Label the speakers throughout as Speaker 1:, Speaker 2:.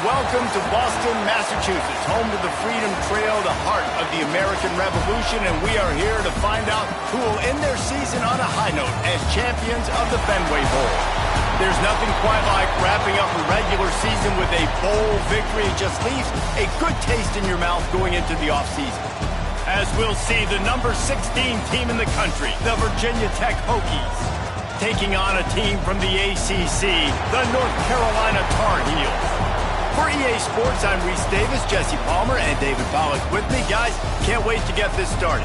Speaker 1: Welcome to Boston, Massachusetts, home to the Freedom Trail, the heart of the American Revolution, and we are here to find out who will end their season on a high note as champions of the Fenway Bowl. There's nothing quite like wrapping up a regular season with a bowl victory. It just leaves a good taste in your mouth going into the offseason. As we'll see, the number 16 team in the country, the Virginia Tech Hokies, taking on a team from the ACC, the North Carolina Tar Heels. For EA Sports, I'm Reese Davis, Jesse Palmer, and David Pollack with me. Guys, can't wait to get this started.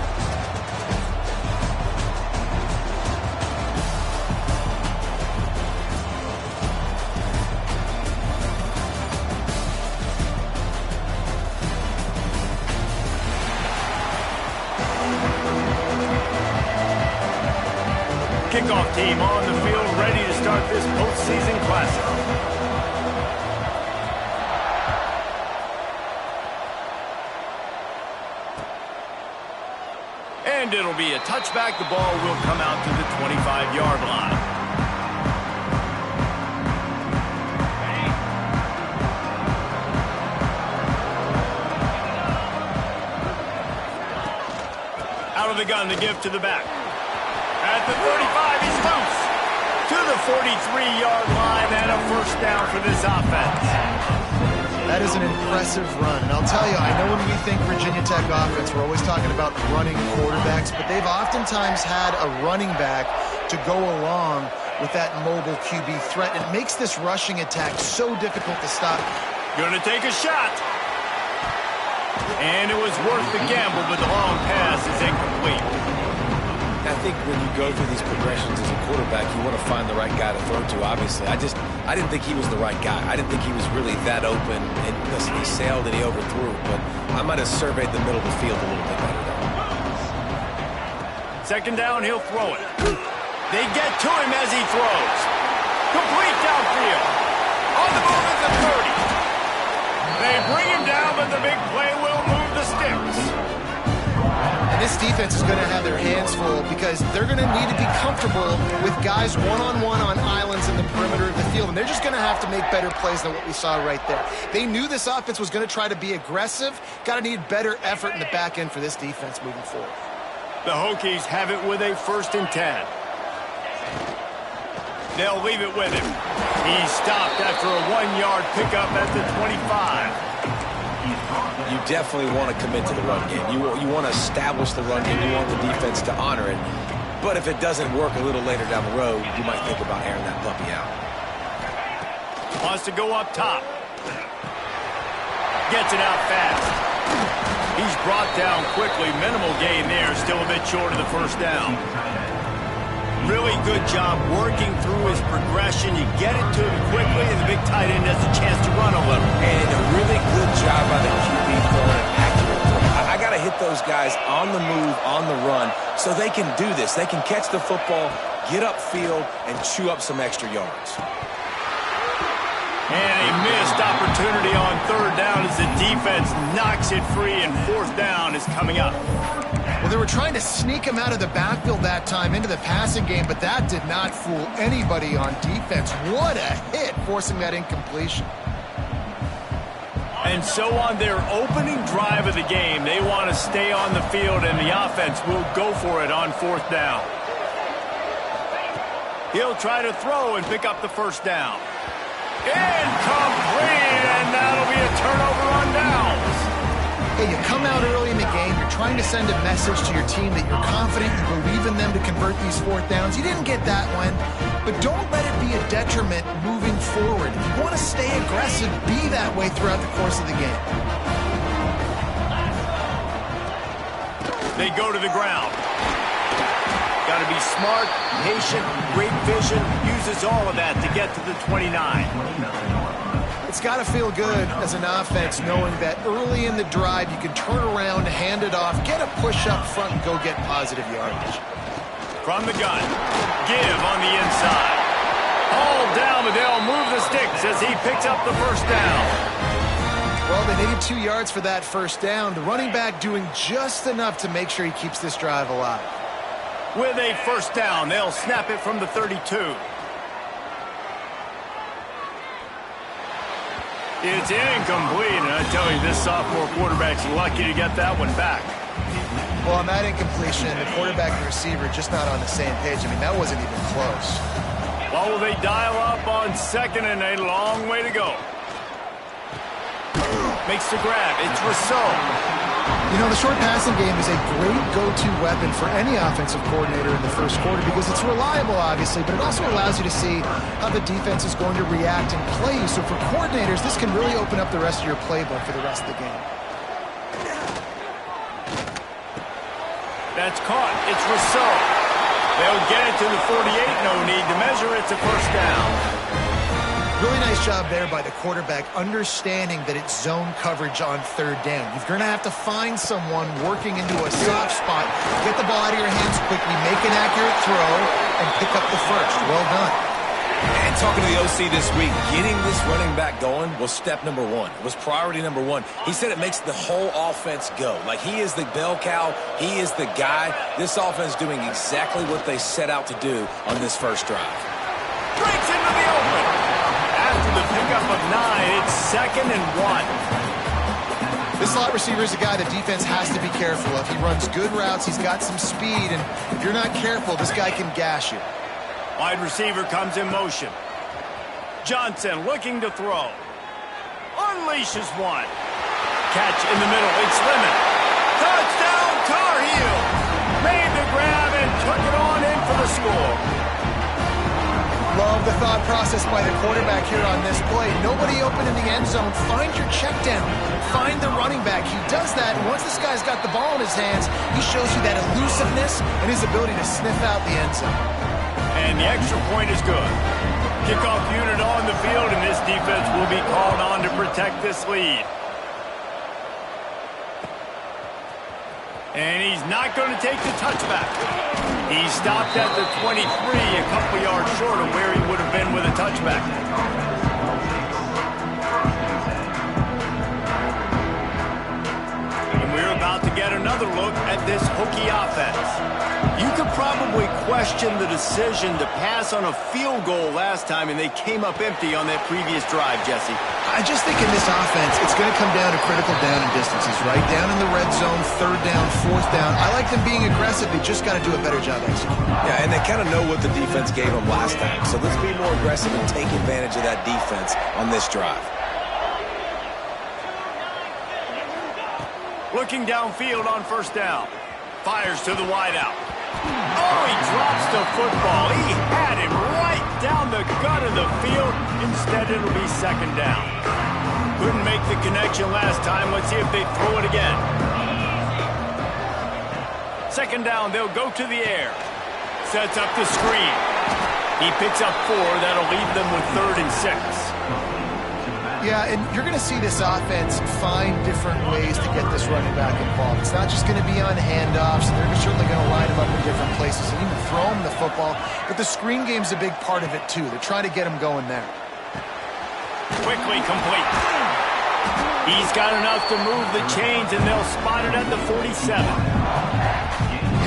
Speaker 1: Kickoff team on the field, ready to start this postseason classic. And it'll be a touchback. The ball will come out to the 25-yard line. Out of the gun, the give to the back. At the 35, he's loose. To the 43-yard line and a first down for this offense.
Speaker 2: That is an impressive run. And I'll tell you, I know when we think Virginia Tech offense, we're always talking about running quarterbacks, but they've oftentimes had a running back to go along with that mobile QB threat. It makes this rushing attack so difficult to stop.
Speaker 1: Gonna take a shot. And it was worth the gamble, but the long pass is incomplete.
Speaker 3: I think when you go through these progressions as a quarterback, you want to find the right guy to throw to, obviously. I didn't think he was the right guy. I didn't think he was really that open. And listen, he sailed and he overthrew, but I might have surveyed the middle of the field a little bit better there.
Speaker 1: Second down, he'll throw it. They get to him as he throws. Complete downfield. On the move at the 30. They bring him down, but the big play will move the sticks.
Speaker 2: And this defense is going to have their hands full because they're going to need to be comfortable with guys one-on-one on islands in the perimeter of the field. And they're just going to have to make better plays than what we saw right there. They knew this offense was going to try to be aggressive. Got to need better effort in the back end for this defense moving forward.
Speaker 1: The Hokies have it with a 1st and 10. They'll leave it with him. He's stopped after a 1-yard pickup at the 25.
Speaker 3: You definitely want to commit to the run game. You want to establish the run game. You want the defense to honor it. But if it doesn't work a little later down the road, you might think about airing that puppy out.
Speaker 1: Wants to go up top. Gets it out fast. He's brought down quickly. Minimal gain there. Still a bit short of the first down. Really good job working through his progression. You get it to him quickly, and the big tight end has a chance to run a little.
Speaker 3: And a really good job by the QB throwing an accurate throw. I got to hit those guys on the move, on the run, so they can do this. They can catch the football, get upfield, and chew up some extra yards.
Speaker 1: And a missed opportunity on 3rd down as the defense knocks it free, and 4th down is coming up.
Speaker 2: Well, they were trying to sneak him out of the backfield that time into the passing game, but that did not fool anybody on defense. What a hit, forcing that incompletion.
Speaker 1: And so on their opening drive of the game, they want to stay on the field, and the offense will go for it on 4th down. He'll try to throw and pick up the 1st down. Incomplete, and that'll be a turnover on downs.
Speaker 2: Hey, you come out early in the game, you're trying to send a message to your team that you're confident, you believe in them to convert these fourth downs. You didn't get that one, but don't let it be a detriment moving forward. If you want to stay aggressive, be that way throughout the course of the game.
Speaker 1: They go to the ground. Got to be smart, patient, great vision, uses all of that to get to the 29.
Speaker 2: It's got to feel good as an offense knowing that early in the drive you can turn around, hand it off, get a push up front, and go get positive yardage.
Speaker 1: From the gun, give on the inside. Hauled down, but they'll move the sticks as he picks up the first down.
Speaker 2: Well, they needed 2 yards for that first down. The running back doing just enough to make sure he keeps this drive alive.
Speaker 1: With a first down, they'll snap it from the 32. It's incomplete, and I tell you, this sophomore quarterback's lucky to get that one back.
Speaker 2: Well, on that incompletion, the quarterback and receiver just not on the same page. I mean, that wasn't even close.
Speaker 1: Well, will they dial up on 2nd and a long way to go? Makes the grab. It's Rousseau.
Speaker 2: You know, the short passing game is a great go-to weapon for any offensive coordinator in the first quarter because it's reliable, obviously, but it also allows you to see how the defense is going to react and play. So for coordinators, this can really open up the rest of your playbook for the rest of the game.
Speaker 1: That's caught. It's Rousseau. They'll get it to the 48. No need to measure. It's a first down.
Speaker 2: Really nice job there by the quarterback, understanding that it's zone coverage on 3rd down. You're going to have to find someone working into a soft spot, get the ball out of your hands quickly, make an accurate throw, and pick up the first. Well done.
Speaker 3: And talking to the OC this week, getting this running back going was step number 1. It was priority number 1. He said it makes the whole offense go. Like, he is the bell cow. He is the guy. This offense doing exactly what they set out to do on this first drive.
Speaker 1: Breaks into the open. After the pickup of 9, it's 2nd and 1.
Speaker 2: This slot receiver is a guy the defense has to be careful of. He runs good routes. He's got some speed, and if you're not careful, this guy can gash you.
Speaker 1: Wide receiver comes in motion. Johnson looking to throw. Unleashes one. Catch in the middle. It's Lemon. Touchdown, Tar Heel. Made the grab and took it on in for the score.
Speaker 2: Love the thought process by the quarterback here on this play. Nobody open in the end zone. Find your check down. Find the running back. He does that, and once this guy's got the ball in his hands, he shows you that elusiveness and his ability to sniff out the end zone.
Speaker 1: And the extra point is good. Kickoff unit on the field, and this defense will be called on to protect this lead. And he's not going to take the touchback. He stopped at the 23, a couple yards short of where he would have been with a touchback. And we're about to get another look at this Hokie offense. You could probably question the decision to pass on a field goal last time, and they came up empty on that previous drive, Jesse.
Speaker 2: I just think in this offense, it's going to come down to critical down and distances, right? Down in the red zone, 3rd down, 4th down. I like them being aggressive. They just got to do a better job executing.
Speaker 3: Yeah, and they kind of know what the defense gave them last time. So let's be more aggressive and take advantage of that defense on this drive.
Speaker 1: Looking downfield on first down. Fires to the wideout. Oh, he drops the football. He had him right down the gut of the field. Instead, it'll be 2nd down. Couldn't make the connection last time. Let's see if they throw it again. 2nd down, they'll go to the air. Sets up the screen. He picks up 4. That'll leave them with 3rd and 6.
Speaker 2: Yeah, and you're going to see this offense find different ways to get this running back involved. It's not just going to be on handoffs. They're certainly going to line him up in different places and even throw him the football. But the screen game's a big part of it, too. They're trying to get him going there.
Speaker 1: Quickly complete. He's got enough to move the chains, and they'll spot it at the 47.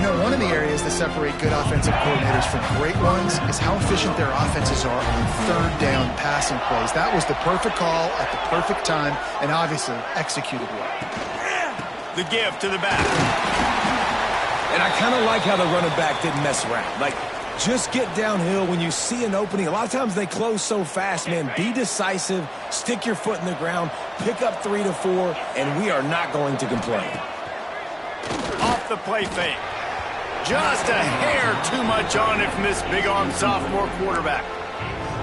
Speaker 2: You know, one of the areas that separate good offensive coordinators from great ones is how efficient their offenses are on 3rd down passing plays. That was the perfect call at the perfect time and obviously executed well.
Speaker 1: The give to the back.
Speaker 3: And I kind of like how the running back didn't mess around. Like, Just get downhill when you see an opening. A lot of times they close so fast, man. Be decisive, stick your foot in the ground, pick up 3 to 4, and we are not going to complain.
Speaker 1: Off the play fake. Just a hair too much on it from this big-arm sophomore quarterback.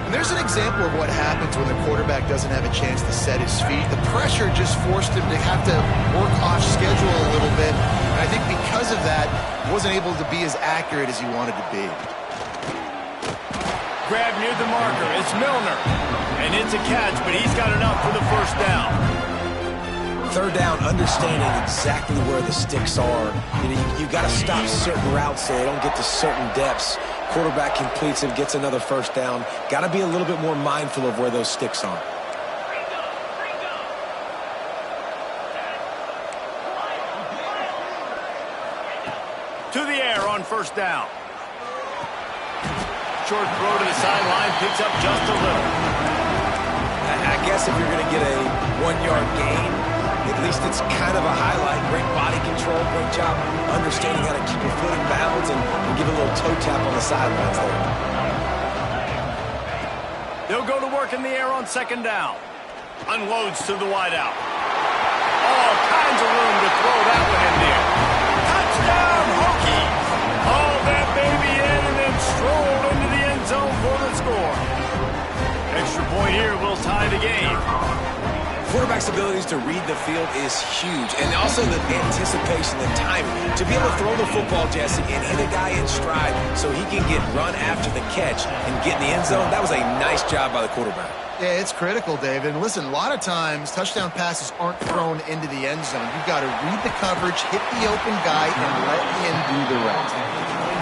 Speaker 2: And there's an example of what happens when the quarterback doesn't have a chance to set his feet. The pressure just forced him to have to work off schedule a little bit. And I think because of that, he wasn't able to be as accurate as he wanted to be.
Speaker 1: Grab near the marker. It's Milner. And it's a catch, but he's got enough for the first down.
Speaker 3: Third down, understanding exactly where the sticks are. You got to stop certain routes so they don't get to certain depths. Quarterback completes it, gets another first down. Got to be a little bit more mindful of where those sticks are.
Speaker 1: To the air on first down. Short throw to the sideline, picks up just a little.
Speaker 3: I guess if you're going to get a 1-yard gain, at least it's kind of a highlight. Great body control, great job understanding how to keep your foot in bounds and give a little toe tap on the sidelines there.
Speaker 1: They'll go to work in the air on second down. Unloads to the wideout. All kinds of room to throw that one in there. Touchdown, Hokies! Haul that baby in and then stroll into the end zone for the score. Extra point here will tie the game.
Speaker 3: Quarterback's abilities to read the field is huge, and also the anticipation, the timing. To be able to throw the football, Jesse, and hit a guy in stride so he can get run after the catch and get in the end zone, that was a nice job by the quarterback.
Speaker 2: Yeah, it's critical, David. And listen, a lot of times touchdown passes aren't thrown into the end zone. You've got to read the coverage, hit the open guy, and let him do the rest.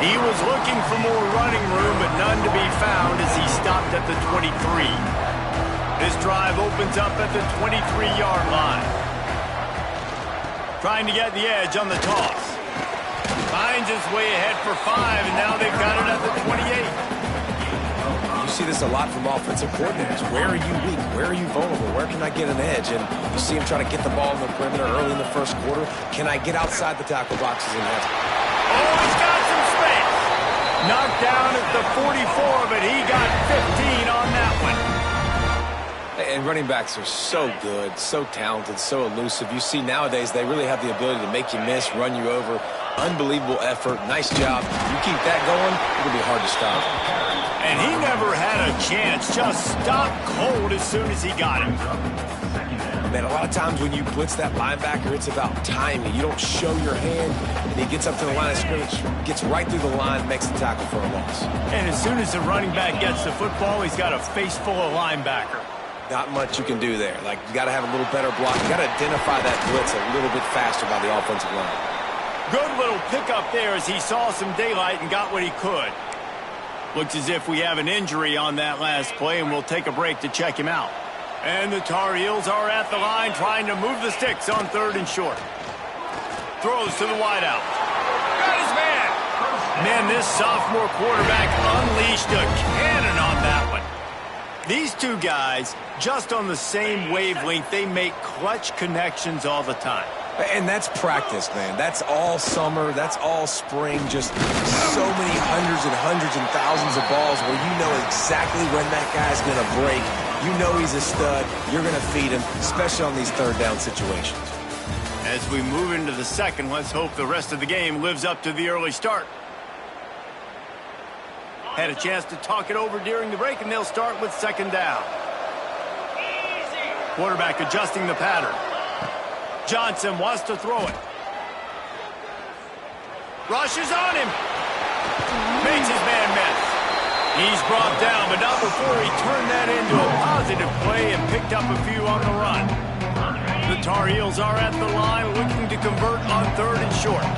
Speaker 1: He was looking for more running room, but none to be found as he stopped at the 23. This drive opens up at the 23-yard line. Trying to get the edge on the toss. Finds his way ahead for 5, and now they've got it at the 28.
Speaker 3: You see this a lot from offensive coordinators. Where are you weak? Where are you vulnerable? Where can I get an edge? And you see him try to get the ball in the perimeter early in the first quarter. Can I get outside the tackle boxes and have...
Speaker 1: Oh, he's got some space. Knocked down at the 44, but he got 15 on that one.
Speaker 3: And running backs are so good, so talented, so elusive. You see nowadays they really have the ability to make you miss, run you over. Unbelievable effort. Nice job. You keep that going, it'll be hard to stop.
Speaker 1: And he never had a chance. Just stopped cold as soon as he got him.
Speaker 3: Man, a lot of times when you blitz that linebacker, it's about timing. You don't show your hand, and he gets up to the line of scrimmage, gets right through the line, makes the tackle for a loss.
Speaker 1: And as soon as the running back gets the football, he's got a face full of linebacker.
Speaker 3: Not much you can do there. Like, you got to have a little better block. You got to identify that blitz a little bit faster by the offensive line.
Speaker 1: Good little pickup there as he saw some daylight and got what he could. Looks as if we have an injury on that last play, and we'll take a break to check him out. And the Tar Heels are at the line trying to move the sticks on 3rd and short. Throws to the wideout. Got his man. Man, this sophomore quarterback unleashed a cannon on that one. These two guys, just on the same wavelength, they make clutch connections all the time.
Speaker 3: And that's practice, man. That's all summer. That's all spring. Just so many hundreds and thousands of balls where you know exactly when that guy's going to break. You know he's a stud. You're going to feed him, especially on these 3rd down situations.
Speaker 1: As we move into the second, let's hope the rest of the game lives up to the early start. Had a chance to talk it over during the break, and they'll start with 2nd down. Quarterback adjusting the pattern. Johnson wants to throw it. Rushes on him. Makes his man miss. He's brought down, but not before he turned that into a positive play and picked up a few on the run. The Tar Heels are at the line looking to convert on 3rd and short.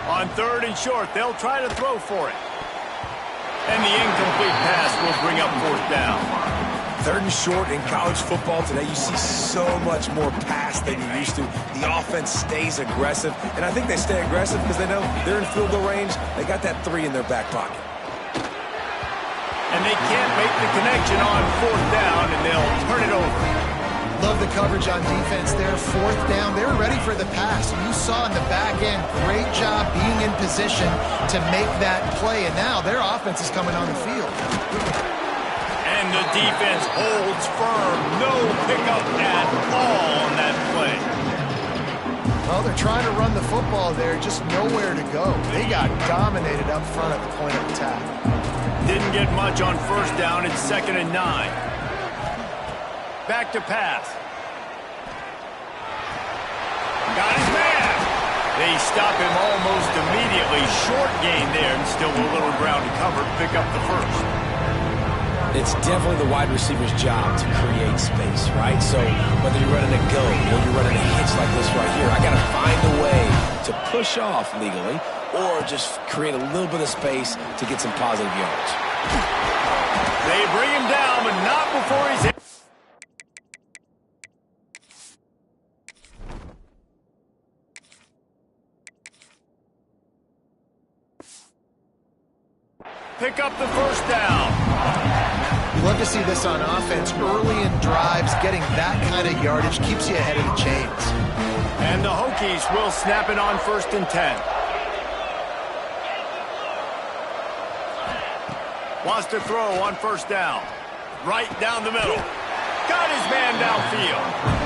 Speaker 1: On 3rd and short, they'll try to throw for it. And the incomplete pass will bring up 4th down.
Speaker 3: 3rd and short in college football today, you see so much more pass than you used to. The offense stays aggressive, and I think they stay aggressive because they know they're in field goal range. They got that 3 in their back pocket.
Speaker 1: And they can't make the connection on 4th down, and they'll turn it over.
Speaker 2: love the coverage on defense there. Fourth down, they're ready for the pass. You saw in the back end, great job being in position to make that play, and now their offense is coming on the field.
Speaker 1: And the defense holds firm. No pickup at all on that play.
Speaker 2: Well, they're trying to run the football there, just nowhere to go. They got dominated up front at the point of attack.
Speaker 1: Didn't get much on first down. It's 2nd and 9. Back to pass. Got his man. They stop him almost immediately. Short gain there, and still a little ground to cover. Pick up the first.
Speaker 3: It's definitely the wide receiver's job to create space, right? So whether you're running a go or you're running a hitch like this right here, I got to find a way to push off legally or just create a little bit of space to get some positive yards.
Speaker 1: They bring him down, but not before he's in. Pick up the first down.
Speaker 2: You love to see this on offense. Early in drives, getting that kind of yardage keeps you ahead of the chains.
Speaker 1: And the Hokies will snap it on 1st and 10. Wants to throw on first down. Right down the middle. Got his man downfield.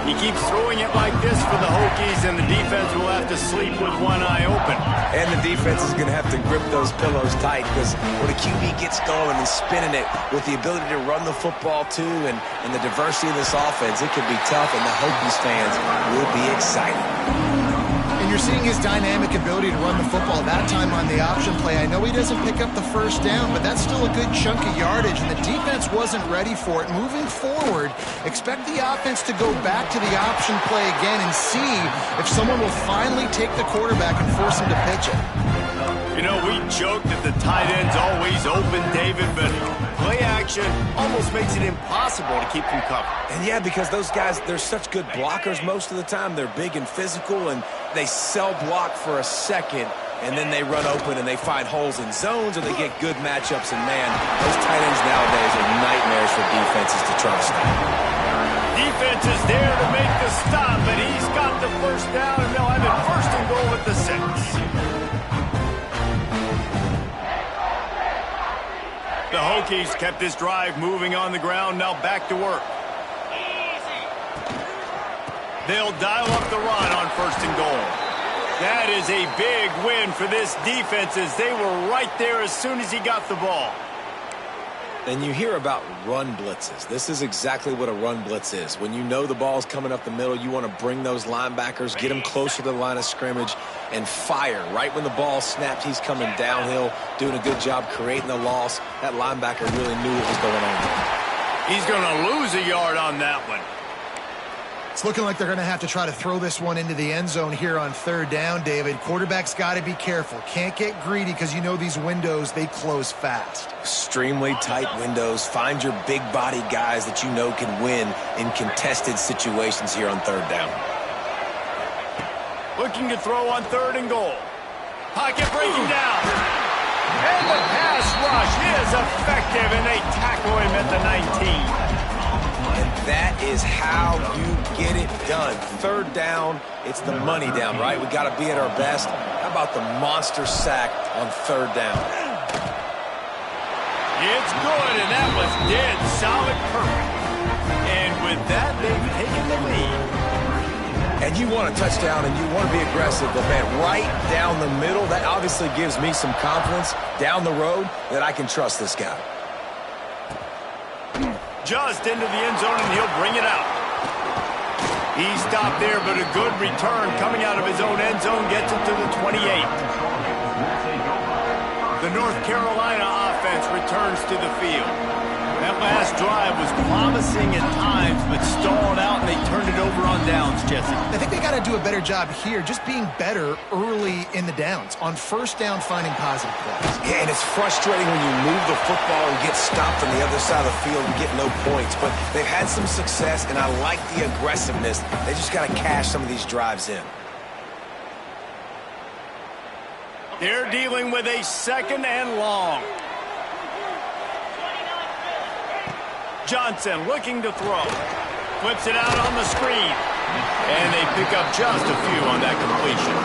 Speaker 1: He keeps throwing it like this for the Hokies, and the defense will have to sleep with one eye open.
Speaker 3: And the defense is going to have to grip those pillows tight because when a QB gets going and spinning it with the ability to run the football too and the diversity of this offense, it can be tough, and the Hokies fans will be excited.
Speaker 2: And you're seeing his dynamic ability to run the football that time on the option play. I know he doesn't pick up the first down, but that's still a good chunk of yardage, and the defense wasn't ready for it. Moving forward, expect the offense to go back to the option play again and see if someone will finally take the quarterback and force him to pitch it.
Speaker 1: You know, we joke that the tight end's always open, David, but play action almost makes it impossible to keep them covered.
Speaker 3: And yeah, because those guys, they're such good blockers most of the time. They're big and physical, and they cell block for a second, and then they run open and they find holes in zones, or they get good matchups. And man, those tight ends nowadays are nightmares for defenses to try to stop.
Speaker 1: Defense is there to make the stop, but he's got the first down, and they'll have it 1st and goal at the 6. The Hokies kept this drive moving on the ground, now back to work. They'll dial up the run on 1st and goal. That is a big win for this defense, as they were right there as soon as he got the ball.
Speaker 3: And you hear about run blitzes. This is exactly what a run blitz is. When you know the ball's coming up the middle, you want to bring those linebackers, get them closer to the line of scrimmage, and fire. Right when the ball snapped, he's coming downhill, doing a good job creating the loss. That linebacker really knew what was going on.
Speaker 1: He's going to lose a yard on that one.
Speaker 2: It's looking like they're going to have to try to throw this one into the end zone here on 3rd down, David. Quarterback's got to be careful. Can't get greedy because you know these windows, they close fast.
Speaker 3: Extremely tight windows. Find your big-bodied guys that you know can win in contested situations here on 3rd down.
Speaker 1: Looking to throw on 3rd and goal. Pocket breaking down. And the pass rush is effective, and they tackle him at the 19.
Speaker 3: And that is how you get it done. 3rd down, it's the money down, right? We got to be at our best. How about the monster sack on 3rd down?
Speaker 1: It's good, and that was dead solid, perfect. And with that, they've taken the lead.
Speaker 3: And you want a touchdown, and you want to be aggressive, but man, right down the middle, that obviously gives me some confidence down the road that I can trust this guy.
Speaker 1: Just into the end zone, and he'll bring it out. He stopped there, but a good return coming out of his own end zone gets it to the 28. The North Carolina offense returns to the field. That last drive was promising at times, but stalled out, and they turned it over on downs, Jesse.
Speaker 2: I think they got to do a better job here, just being better early in the downs. On 1st down, finding positive plays.
Speaker 3: Yeah, and it's frustrating when you move the football and get stopped on the other side of the field and get no points. But they've had some success, and I like the aggressiveness. They just got to cash some of these drives in.
Speaker 1: They're dealing with a 2nd and long. Johnson looking to throw. flips it out on the screen. And they pick up just a few on that completion.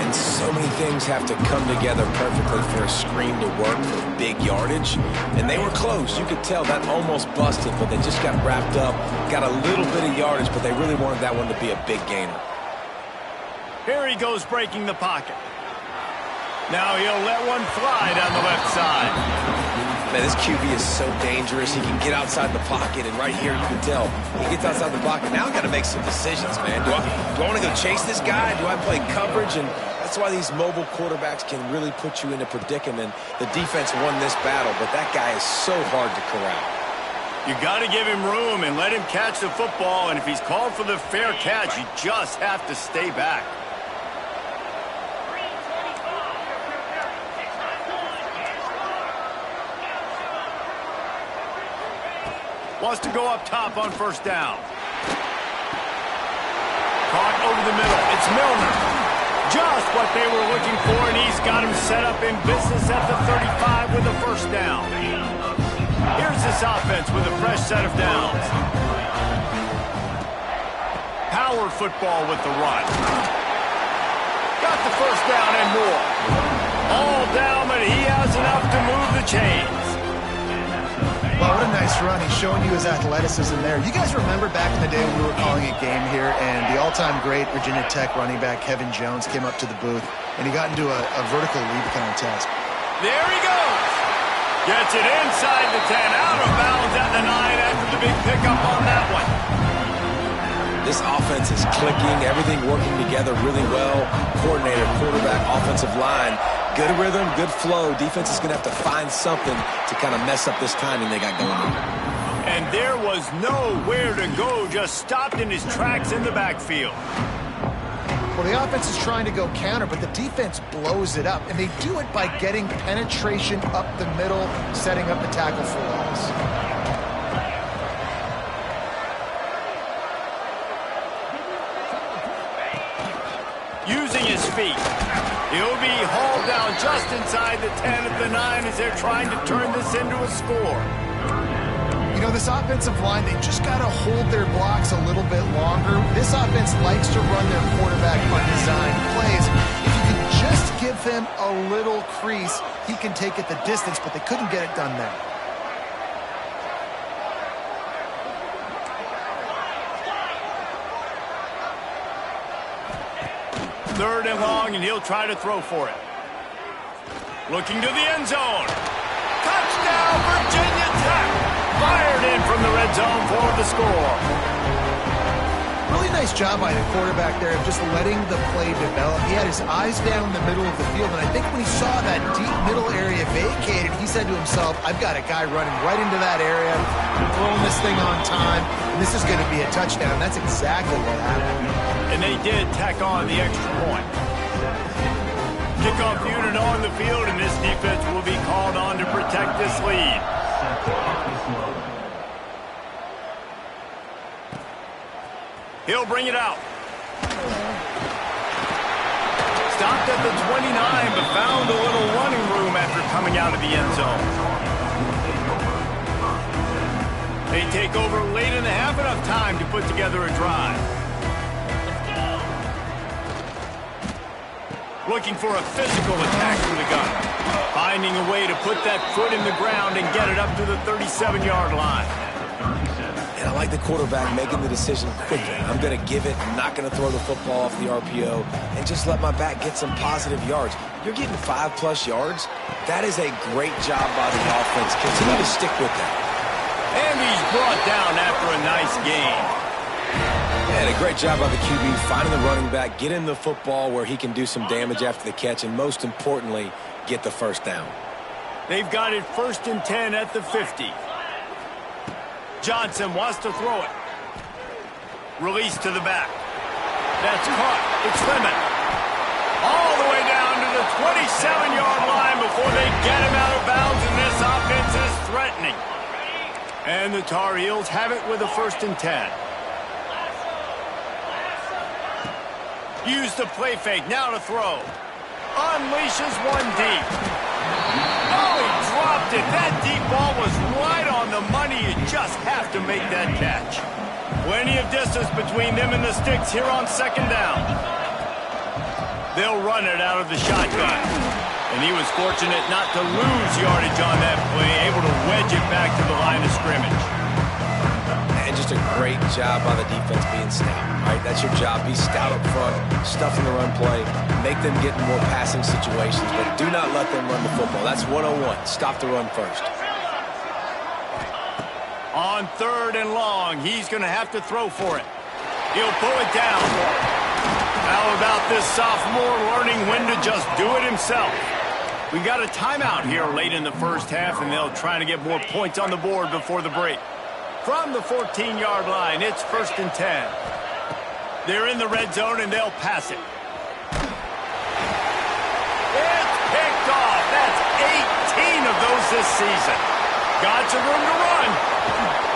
Speaker 3: And so many things have to come together perfectly for a screen to work for big yardage. And they were close. You could tell that almost busted, but they just got wrapped up, got a little bit of yardage, but they really wanted that one to be a big gainer.
Speaker 1: Here he goes breaking the pocket. Now he'll let one fly down the left side.
Speaker 3: Man, this QB is so dangerous. He can get outside the pocket, and right here you can tell he gets outside the pocket. Now I've got to make some decisions, man. Do I want to go chase this guy? Do I play coverage? And that's why these mobile quarterbacks can really put you in a predicament. The defense won this battle, but that guy is so hard to corral.
Speaker 1: You got to give him room and let him catch the football, and if he's called for the fair catch, you just have to stay back. Wants to go up top on first down. Caught over the middle. It's Milner. Just what they were looking for, and he's got him set up in business at the 35 with a first down. Here's this offense with a fresh set of downs. Power football with the run. Got the first down and more. All down, but he has enough to move the chains.
Speaker 2: Well, what a nice run. He's showing you his athleticism there. You guys remember back in the day when we were calling a game here, and the all-time great Virginia Tech running back Kevin Jones came up to the booth, and he got into a vertical leap contest.
Speaker 1: There he goes. Gets it inside the 10, out of bounds at the 9 after the big pickup on that one.
Speaker 3: This offense is clicking, everything working together really well. Coordinator, quarterback, offensive line. Good rhythm, good flow. Defense is going to have to find something to kind of mess up this timing they got going on.
Speaker 1: And there was nowhere to go, just stopped in his tracks in the backfield.
Speaker 2: Well, the offense is trying to go counter, but the defense blows it up, and they do it by getting penetration up the middle, setting up the tackle for loss.
Speaker 1: Using his feet. He'll be hauled down just inside the 10 at the 9 as they're trying to turn this into a score.
Speaker 2: You know, this offensive line, they just got to hold their blocks a little bit longer. This offense likes to run their quarterback on design plays. If you can just give him a little crease, he can take it the distance, but they couldn't get it done there.
Speaker 1: Third and long, and he'll try to throw for it. Looking to the end zone. Touchdown, Virginia Tech. Fired in from the red zone for the score.
Speaker 2: Really nice job by the quarterback there of just letting the play develop. He had his eyes down in the middle of the field, and I think when he saw that deep middle area vacated, he said to himself, I've got a guy running right into that area, throwing this thing on time, and this is going to be a touchdown. That's exactly what happened.
Speaker 1: And they did tack on the extra point. Kickoff unit on the field, and this defense will be called on to protect this lead. He'll bring it out. Stopped at the 29, but found a little running room after coming out of the end zone. They take over late in the half, enough time to put together a drive. Looking for a physical attack through the gun. Finding a way to put that foot in the ground and get it up to the 37-yard line.
Speaker 3: And I like the quarterback making the decision quickly. I'm going to give it. I'm not going to throw the football off the RPO and just let my back get some positive yards. You're getting 5+ yards. That is a great job by the offense. Continue to stick with that.
Speaker 1: And he's brought down after a nice game.
Speaker 3: And a great job by the QB finding the running back, getting the football where he can do some damage after the catch, and most importantly, get the first down.
Speaker 1: They've got it 1st and 10 at the 50. Johnson wants to throw it. Release to the back. That's caught. It's Lemon. All the way down to the 27-yard line before they get him out of bounds, and this offense is threatening. And the Tar Heels have it with a 1st and 10. Use the play fake, now to throw. Unleashes one deep. Oh, he dropped it. That deep ball was right on the money. You just have to make that catch. Plenty of distance between them and the sticks here on second down. They'll run it out of the shotgun. And he was fortunate not to lose yardage on that play, able to wedge it back to the line of scrimmage.
Speaker 3: And just a great job by the defense being stout, right? That's your job. Be stout up front, stuff in the run play, make them get in more passing situations, but do not let them run the football. That's 101. Stop the run first.
Speaker 1: On 3rd and long, he's going to have to throw for it. He'll pull it down. How about this sophomore learning when to just do it himself? We got a timeout here late in the first half, and they'll try to get more points on the board before the break. From the 14-yard line, it's 1st and 10. They're in the red zone, and they'll pass it. It's picked off. That's 18 of those this season. Got some room to run.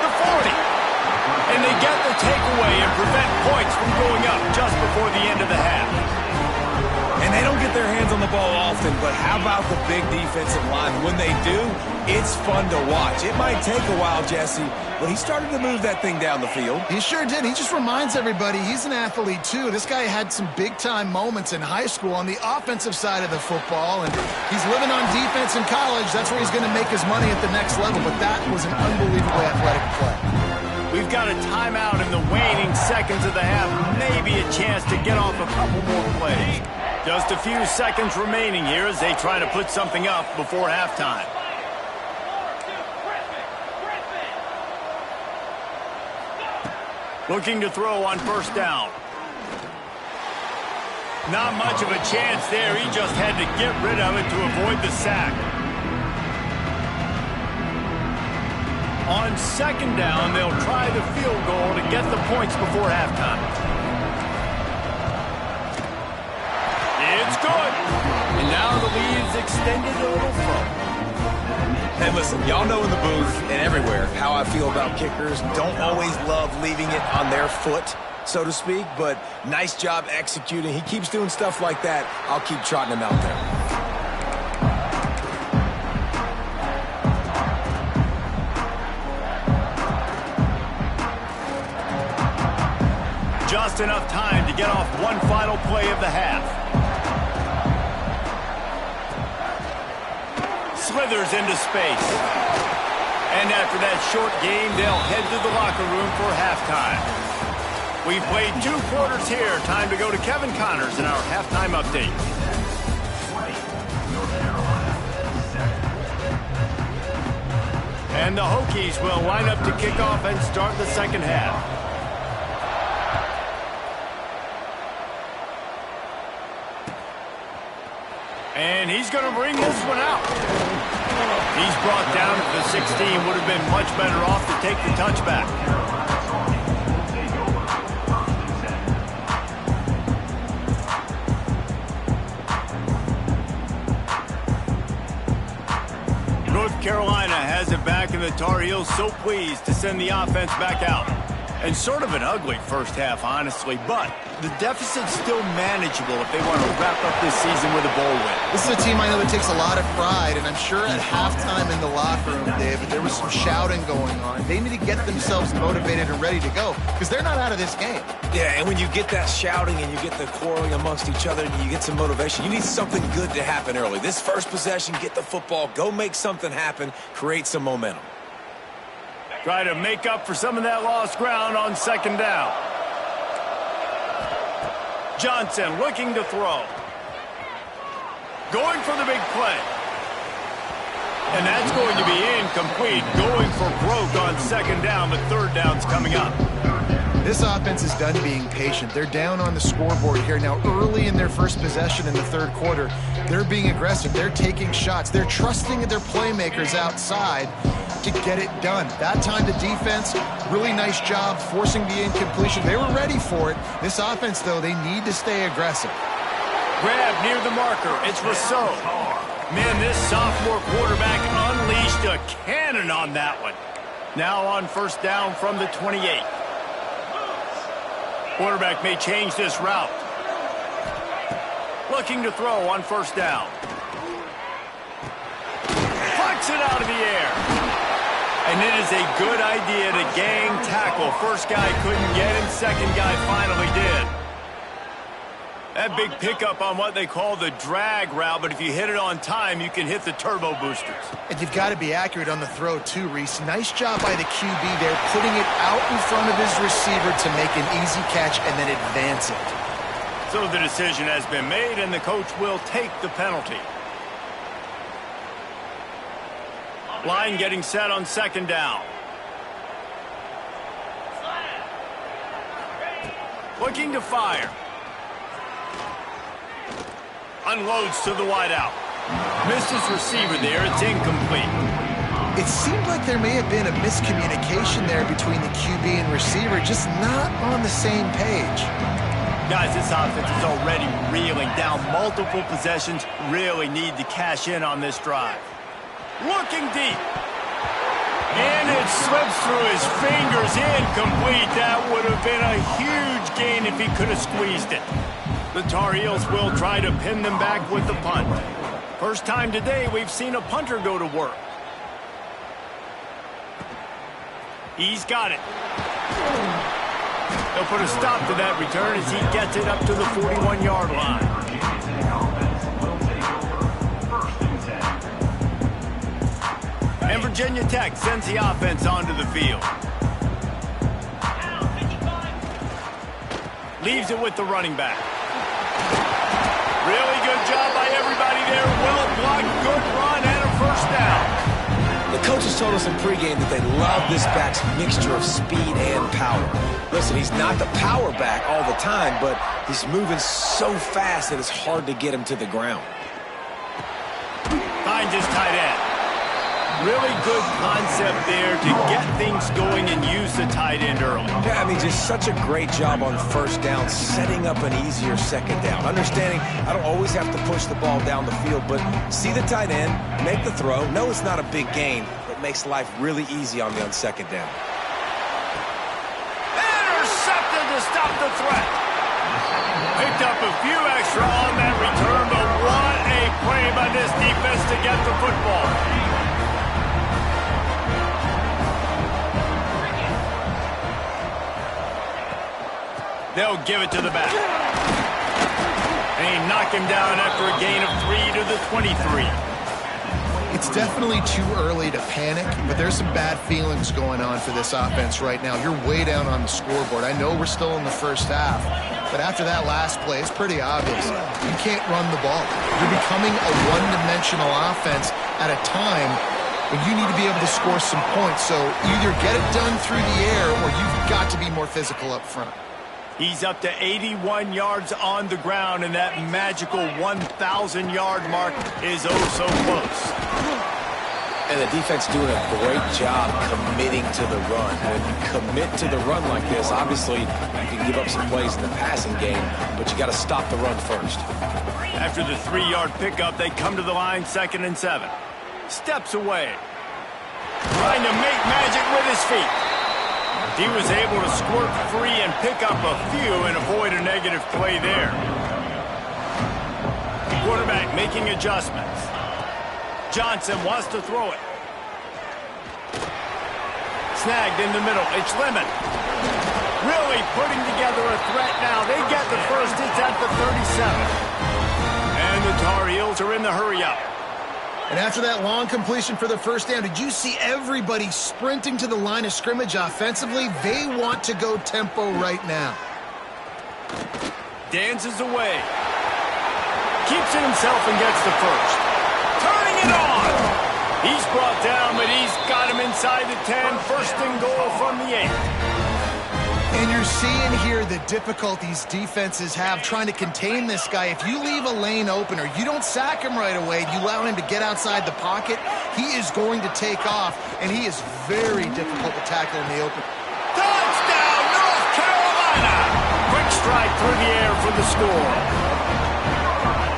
Speaker 1: The 40. And they get the takeaway and prevent points from going up just before the end of the half.
Speaker 3: And they don't get their hands on the ball often, but how about the big defensive line? When they do, it's fun to watch. It might take a while, Jesse, but he started to move that thing down the field.
Speaker 2: He sure did. He just reminds everybody he's an athlete, too. This guy had some big-time moments in high school on the offensive side of the football, and he's living on defense in college. That's where he's going to make his money at the next level, but that was an unbelievably athletic play.
Speaker 1: We've got a timeout in the waning seconds of the half. Maybe a chance to get off a couple more plays. Just a few seconds remaining here as they try to put something up before halftime. Looking to throw on 1st down. Not much of a chance there. He just had to get rid of it to avoid the sack. On 2nd down, they'll try the field goal to get the points before halftime. It's good. And now the lead's extended a little further.
Speaker 3: And listen, y'all know in the booth and everywhere how I feel about kickers. Don't always love leaving it on their foot, so to speak, but nice job executing. He keeps doing stuff like that. I'll keep trotting him out there.
Speaker 1: Just enough time to get off one final play of the half. Slithers into space. And after that short game, they'll head to the locker room for halftime. We've played 2 quarters here. Time to go to Kevin Connors in our halftime update. And the Hokies will line up to kick off and start the second half. And he's going to bring this one out. He's brought down at the 16. Would have been much better off to take the touchback. North Carolina has it back, and the Tar Heels so pleased to send the offense back out. And sort of an ugly first half, honestly, but the deficit's still manageable if they want to wrap up this season with a bowl win.
Speaker 2: This is a team I know that takes a lot of pride, and I'm sure at halftime in the locker room, David, there was some shouting going on. They need to get themselves motivated and ready to go, because they're not out of this game.
Speaker 3: Yeah, and when you get that shouting and you get the quarreling amongst each other and you get some motivation, you need something good to happen early. This first possession, get the football, go make something happen, create some momentum.
Speaker 1: Try to make up for some of that lost ground on 2nd down. Johnson looking to throw. Going for the big play. And that's going to be incomplete. Going for broke on 2nd down, but 3rd down's coming up.
Speaker 2: This offense is done being patient. They're down on the scoreboard here now early in their first possession in the 3rd quarter. They're being aggressive. They're taking shots. They're trusting their playmakers outside to get it done. That time the defense, really nice job forcing the incompletion. They were ready for it. This offense, though, they need to stay aggressive.
Speaker 1: Grab near the marker. It's Rousseau. Man, this sophomore quarterback unleashed a cannon on that one. Now on 1st down from the 28. Quarterback may change this route. Looking to throw on 1st down. Flicks it out of the air. And it is a good idea to gang tackle. First guy couldn't get him, second guy finally did. That big pickup on what they call the drag route, but if you hit it on time, you can hit the turbo boosters.
Speaker 2: And you've got to be accurate on the throw too, Reese. Nice job by the QB there, putting it out in front of his receiver to make an easy catch and then advance it.
Speaker 1: So the decision has been made, and the coach will take the penalty. Line getting set on second down. Looking to fire. Unloads to the wideout. Missed his receiver there. It's incomplete.
Speaker 2: It seemed like there may have been a miscommunication there between the QB and receiver, just not on the same page.
Speaker 1: Guys, this offense is already reeling down multiple possessions. Really need to cash in on this drive. Looking deep. And it slips through his fingers. Incomplete. That would have been a huge gain if he could have squeezed it. The Tar Heels will try to pin them back with the punt. First time today we've seen a punter go to work. He's got it. They'll put a stop to that return as he gets it up to the 41-yard line. And Virginia Tech sends the offense onto the field. Leaves it with the running back. Really good job by everybody there. Well blocked, good run, and a first down.
Speaker 3: The coaches told us in pregame that they love this back's mixture of speed and power. Listen, he's not the power back all the time, but he's moving so fast that it's hard to get him to the ground.
Speaker 1: Finds his tight end. Really good concept there to get things going and use the tight end early.
Speaker 3: Yeah, I mean, just such a great job on first down, setting up an easier second down. Understanding I don't always have to push the ball down the field, but see the tight end, make the throw. No, it's not a big gain. It makes life really easy on me on second down.
Speaker 1: Intercepted to stop the threat. Picked up a few extra on that return, but what a play by this defense to get the football. They'll give it to the back. And he knocked him down after a gain of 3 to the 23.
Speaker 2: It's definitely too early to panic, but there's some bad feelings going on for this offense right now. You're way down on the scoreboard. I know we're still in the first half, but after that last play, it's pretty obvious. You can't run the ball. You're becoming a one-dimensional offense at a time when you need to be able to score some points. So either get it done through the air or you've got to be more physical up front.
Speaker 1: He's up to 81 yards on the ground, and that magical 1,000-yard mark is oh so close.
Speaker 3: And the defense doing a great job committing to the run. When you commit to the run like this, obviously you can give up some plays in the passing game, but you got to stop the run first.
Speaker 1: After the 3-yard pickup, they come to the line 2nd and 7. Steps away. Trying to make magic with his feet. He was able to squirt free and pick up a few and avoid a negative play there. The quarterback making adjustments. Johnson wants to throw it. Snagged in the middle. It's Lemon. Really putting together a threat now. They get the first. It's at the 37. And the Tar Heels are in the hurry-up.
Speaker 2: And after that long completion for the first down, did you see everybody sprinting to the line of scrimmage offensively? They want to go tempo right now.
Speaker 1: Dances away. Keeps it himself and gets the first. Turning it on. He's brought down, but he's got him inside the 10. First and goal from the 8.
Speaker 2: And you're seeing here the difficulties defenses have trying to contain this guy. If you leave a lane open or you don't sack him right away, you allow him to get outside the pocket, he is going to take off, and he is very difficult to tackle in the open.
Speaker 1: Touchdown, North Carolina! Quick strike through the air for the score.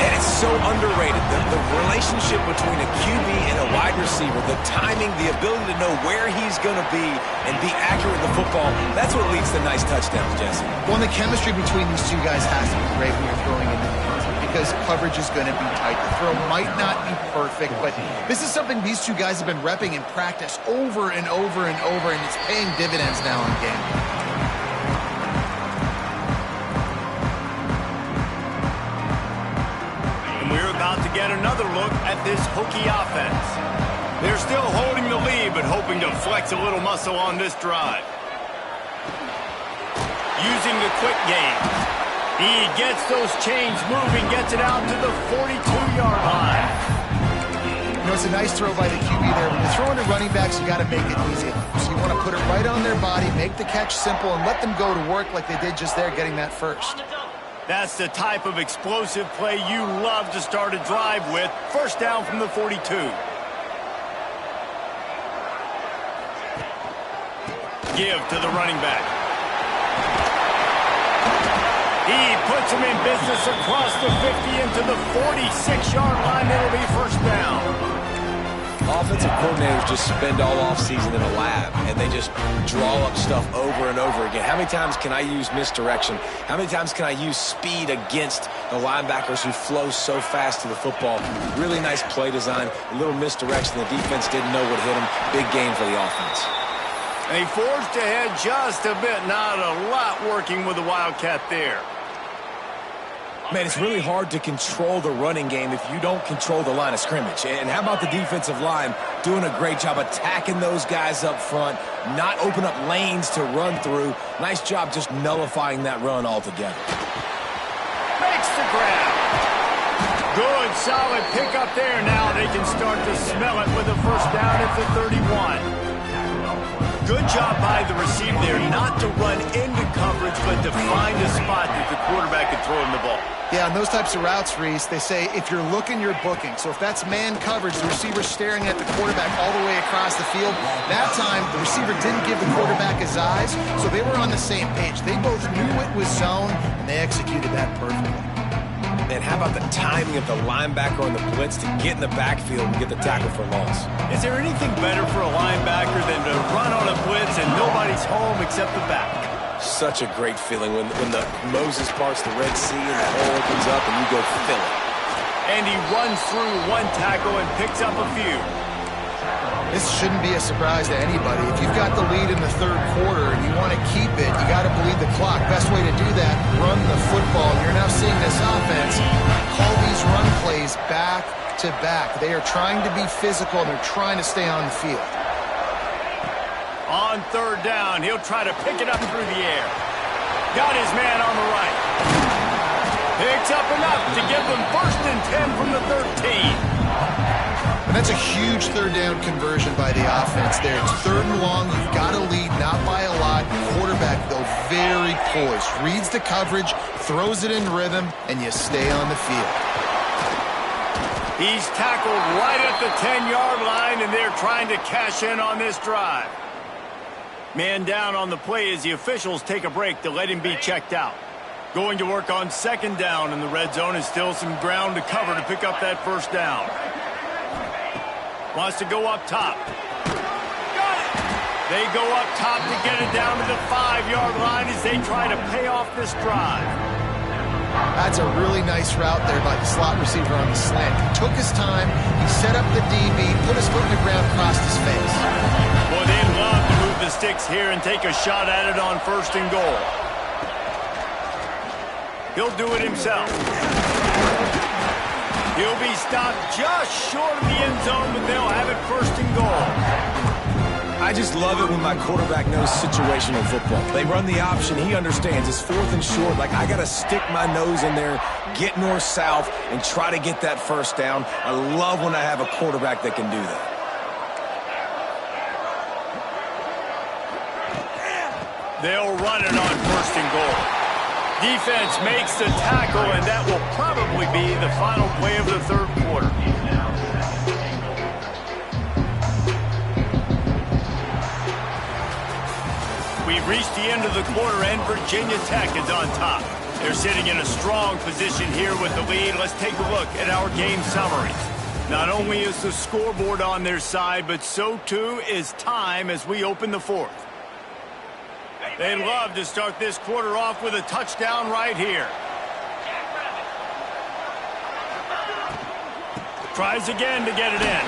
Speaker 3: And It's so underrated. The relationship between a QB and a wide receiver, the timing, the ability to know where he's going to be and be accurate with the football, that's what leads to nice touchdowns, Jesse.
Speaker 2: Well, the chemistry between these two guys has to be great when you're throwing into the end zone because coverage is going to be tight. The throw might not be perfect, but this is something these two guys have been repping in practice over and over and over, and it's paying dividends now in game.
Speaker 1: We're about to get another look at this Hokie offense. They're still holding the lead, but hoping to flex a little muscle on this drive. Using the quick game. He gets those chains moving, gets it out to the 42-yard line.
Speaker 2: You know, it's a nice throw by the QB there. When you're throwing to running backs, you got to make it easy. So you want to put it right on their body, make the catch simple, and let them go to work like they did just there, getting that first.
Speaker 1: That's the type of explosive play you love to start a drive with. First down from the 42. Give to the running back. He puts him in business across the 50 into the 46-yard line. It'll be first down.
Speaker 3: Offensive coordinators just spend all offseason in a lab, and they just draw up stuff over and over again. How many times can I use misdirection? How many times can I use speed against the linebackers who flow so fast to the football? Really nice play design, a little misdirection. The defense didn't know what hit them. Big game for the offense.
Speaker 1: They forged ahead just a bit. Not a lot working with the Wildcat there.
Speaker 3: Man, it's really hard to control the running game if you don't control the line of scrimmage. And how about the defensive line doing a great job attacking those guys up front, not open up lanes to run through. Nice job just nullifying that run altogether.
Speaker 1: Makes the grab. Good, solid pickup there. Now they can start to smell it with a first down at the 31. Good job by the receiver there, not to run into coverage, but to find a spot that the quarterback can throw him the ball.
Speaker 2: Yeah, on those types of routes, Reese, they say if you're looking, you're booking. So if that's man coverage, the receiver's staring at the quarterback all the way across the field. That time, the receiver didn't give the quarterback his eyes, so they were on the same page. They both knew it was zone, and they executed that perfectly.
Speaker 3: Man, how about the timing of the linebacker on the blitz to get in the backfield and get the tackle for loss?
Speaker 1: Is there anything better for a linebacker than to run on a blitz and nobody's home except the back?
Speaker 3: Such a great feeling when the Moses parts the Red Sea and the hole opens up and you go fill it.
Speaker 1: And he runs through one tackle and picks up a few.
Speaker 2: This shouldn't be a surprise to anybody. If you've got the lead in the third quarter and you want to keep it, you got to bleed the clock. Best way to do that, run the football. You're now seeing this offense call these run plays back to back. They are trying to be physical, and they're trying to stay on the field.
Speaker 1: On third down, he'll try to pick it up through the air. Got his man on the right. Picks up enough to give them 1st and 10 from the 13.
Speaker 2: And that's a huge third down conversion by the offense there. It's 3rd and long. You've got to lead, not by a lot. Quarterback, though, very poised. Reads the coverage, throws it in rhythm, and you stay on the field.
Speaker 1: He's tackled right at the 10-yard line, and they're trying to cash in on this drive. Man down on the play as the officials take a break to let him be checked out. Going to work on 2nd down in the red zone, and still some ground to cover to pick up that first down. Wants to go up top. Got it. They go up top to get it down to the 5-yard line as they try to pay off this drive.
Speaker 2: That's a really nice route there by the slot receiver on the slant. He took his time, he set up the DB, put his foot in the ground, crossed his face.
Speaker 1: Boy, they love to move the sticks here and take a shot at it on 1st and goal. He'll do it himself. He'll be stopped just short of the end zone, but they'll have it 1st and goal.
Speaker 3: I just love it when my quarterback knows situational football. They run the option. He understands it's 4th and short. Like, I got to stick my nose in there, get north-south, and try to get that first down. I love when I have a quarterback that can do that.
Speaker 1: They'll run it on 1st and goal. Defense makes the tackle, and that will probably be the final play of the 3rd quarter. We've reached the end of the quarter, and Virginia Tech is on top. They're sitting in a strong position here with the lead. Let's take a look at our game summaries. Not only is the scoreboard on their side, but so too is time as we open the fourth. They'd love to start this quarter off with a touchdown right here. Tries again to get it in.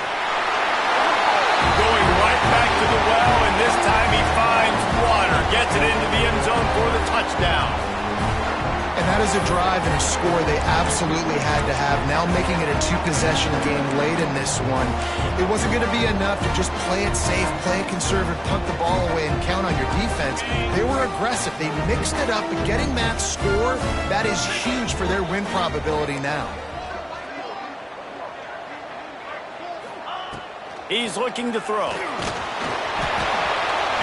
Speaker 1: Going right back to the well, and this time he finds water. Gets it into the end zone for the touchdown.
Speaker 2: And that is a drive and a score they absolutely had to have. Now making it a two-possession game late in this one. It wasn't going to be enough to just play it safe, play it conservative, punt the ball away, and count on your defense. They were aggressive. They mixed it up, but getting that score, that is huge for their win probability now.
Speaker 1: He's looking to throw.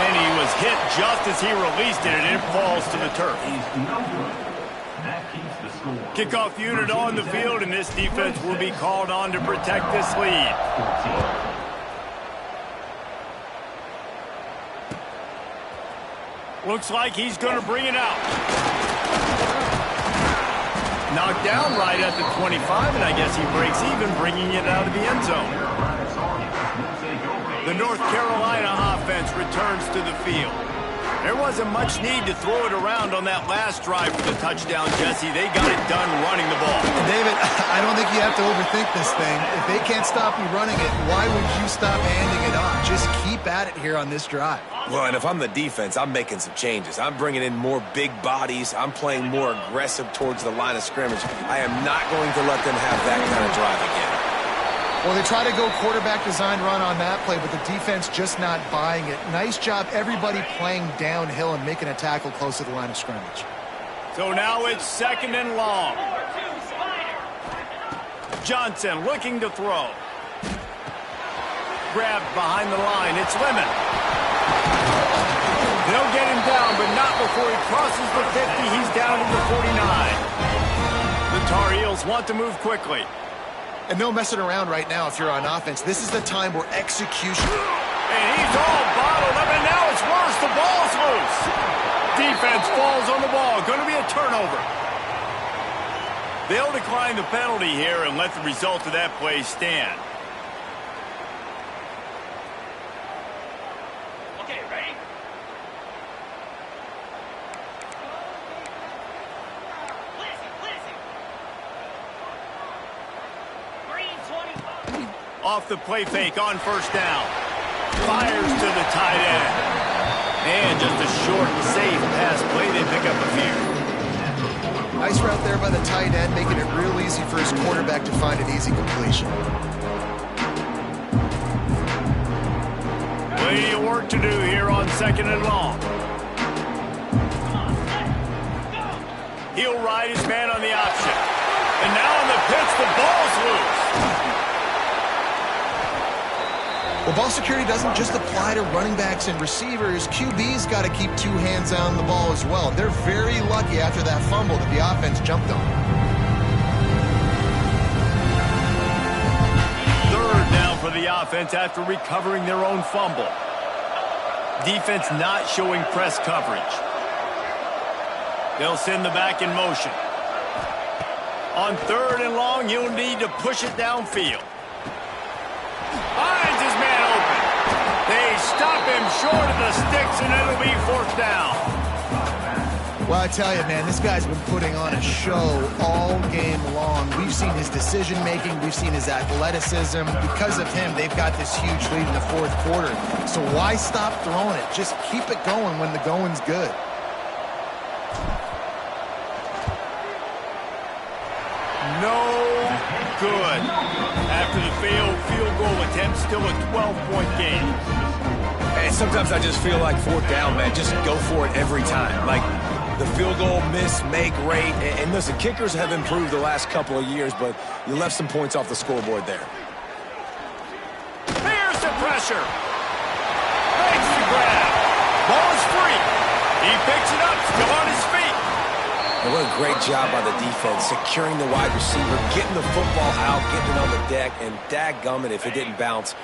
Speaker 1: And he was hit just as he released it, and it falls to the turf. Kickoff unit on the field, and this defense will be called on to protect this lead. Looks like he's going to bring it out. Knocked down right at the 25, and I guess he breaks even, bringing it out of the end zone. The North Carolina offense returns to the field. There wasn't much need to throw it around on that last drive for the touchdown, Jesse. They got it done running the ball.
Speaker 2: And David, I don't think you have to overthink this thing. If they can't stop you running it, why would you stop handing it off? Just keep at it here on this drive.
Speaker 3: Well, and if I'm the defense, I'm making some changes. I'm bringing in more big bodies. I'm playing more aggressive towards the line of scrimmage. I am not going to let them have that kind of drive again.
Speaker 2: Well, they try to go quarterback design run on that play, but the defense just not buying it. Nice job, everybody playing downhill and making a tackle close to the line of scrimmage.
Speaker 1: So now it's 2nd and long. Johnson looking to throw. Grabbed behind the line. It's Lemon. They'll get him down, but not before he crosses the 50. He's down to the 49. The Tar Heels want to move quickly.
Speaker 2: And no messing around right now if you're on offense. This is the time where execution...
Speaker 1: And he's all bottled up, and now it's worse. The ball's loose. Defense falls on the ball. Going to be a turnover. They'll decline the penalty here and let the result of that play stand.
Speaker 4: Okay, ready?
Speaker 1: Off the play fake on 1st down. Fires to the tight end. And just a short and safe pass play. They pick up a few.
Speaker 2: Nice route there by the tight end, making it real easy for his quarterback to find an easy completion.
Speaker 1: Plenty of work to do here on 2nd and long. He'll ride his man on the option. And now on the pitch, the ball's loose.
Speaker 2: Well, ball security doesn't just apply to running backs and receivers. QB's got to keep 2 hands on the ball as well. They're very lucky after that fumble that the offense jumped on.
Speaker 1: 3rd down for the offense after recovering their own fumble. Defense not showing press coverage. They'll send the back in motion. On 3rd and long, you'll need to push it downfield. Finds his man open. They stop him short of the sticks, and it'll be 4th down.
Speaker 2: Well, I tell you, man, this guy's been putting on a show all game long. We've seen his decision-making. We've seen his athleticism. Because of him, they've got this huge lead in the 4th quarter. So why stop throwing it? Just keep it going when the going's good.
Speaker 1: No good. After the failed field goal attempt, still a 12-point game.
Speaker 3: Hey, sometimes I just feel like 4th down, man. Just go for it every time. Like the field goal miss, make rate. And listen, kickers have improved the last couple of years, but you left some points off the scoreboard there.
Speaker 1: Here's the pressure. Makes the grab. Ball is free. He picks it up, still on his feet.
Speaker 3: And what a great job by the defense, securing the wide receiver, getting the football out, getting it on the deck, and dadgummit if it didn't bounce